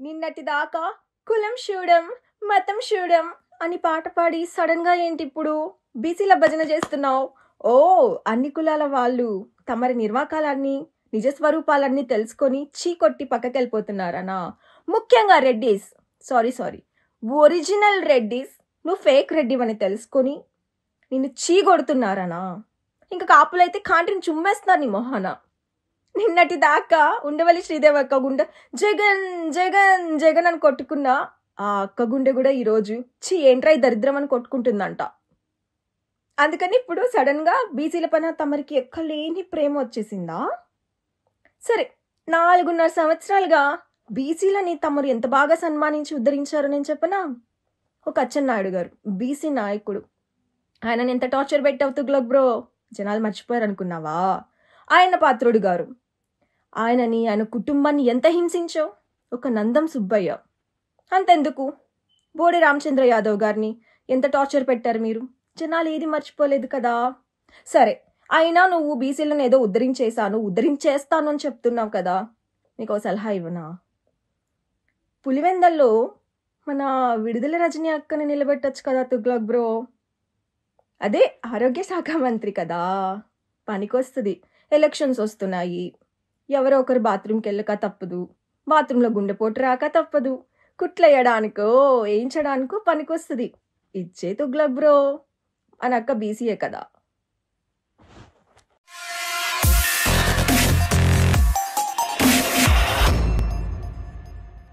నిన్నటి దాకా కులం చూడం మతం చూడం అని పాట పాడి సడన్ గా ఏంటి ఇప్పుడు బీసీల భజన చేస్తున్నావు? ఓ, అన్ని కులాల వాళ్ళు తమరి నిర్వాకాలన్నీ నిజస్వరూపాలన్నీ తెలుసుకొని చీకొట్టి పక్కకెళ్ళిపోతున్నారనా? ముఖ్యంగా రెడ్డీస్, సారీ ఒరిజినల్ రెడ్డీస్ నువ్వు ఫేక్ రెడ్డివని తెలుసుకొని నిన్ను చీగొడుతున్నారనా? ఇంకా కాపులైతే కాంటిని చుమ్మేస్తున్నారు నీ మొహాన. నిన్నటి దాకా ఉండవల్లి శ్రీదేవి అక్క గుండె జగన్ జగన్ జగన్ అని కొట్టుకున్న ఆ అక్క గుండె కూడా ఈరోజు ఏంట్రా ఈ దరిద్రం అని కొట్టుకుంటుందంట. అందుకని ఇప్పుడు సడన్ గా బీసీల పైన తమరికి ఎక్కలేని ప్రేమ వచ్చేసిందా? సరే, 4.5 సంవత్సరాలుగా బీసీలని తమరు ఎంత బాగా సన్మానించి ఉద్ధరించారో నేను చెప్పనా? ఒక అచ్చెన్నాయుడు గారు బీసీ నాయకుడు, ఆయనని ఎంత టార్చర్ పెట్టావు తుగ్లక్ బ్రో, జనాలు మర్చిపోయారు అనుకున్నావా? ఆయన పాత్రుడు గారు, ఆయనని ఆయన కుటుంబాన్ని ఎంత హింసించో. ఒక నందం సుబ్బయ్య, అంతెందుకు బోడే రామచంద్ర యాదవ్ గారిని ఎంత టార్చర్ పెట్టారు మీరు, జనాలు ఏది మర్చిపోలేదు కదా. సరే, అయినా నువ్వు బీసీలను ఏదో ఉద్ధరించేస్తాను అని చెప్తున్నావు కదా, నీకు సలహా ఇవ్వనా? పులివెందల్లో మన విడుదల రజనీ అక్కని నిలబెట్టచ్చు కదా తుగ్లక్ బ్రో. అదే ఆరోగ్య శాఖ మంత్రి కదా, పనికొస్తుంది. ఎలక్షన్స్ వస్తున్నాయి, ఎవరో ఒకరు బాత్రూమ్కి వెళ్ళక తప్పదు, బాత్రూంలో గుండెపోటు రాక తప్పదు, కుట్లేయడానికో వేయించడానికో పనికొస్తుంది. ఇచ్చే తుగ్లక్ బ్రో. అని అక్క బీసీఏ కదా.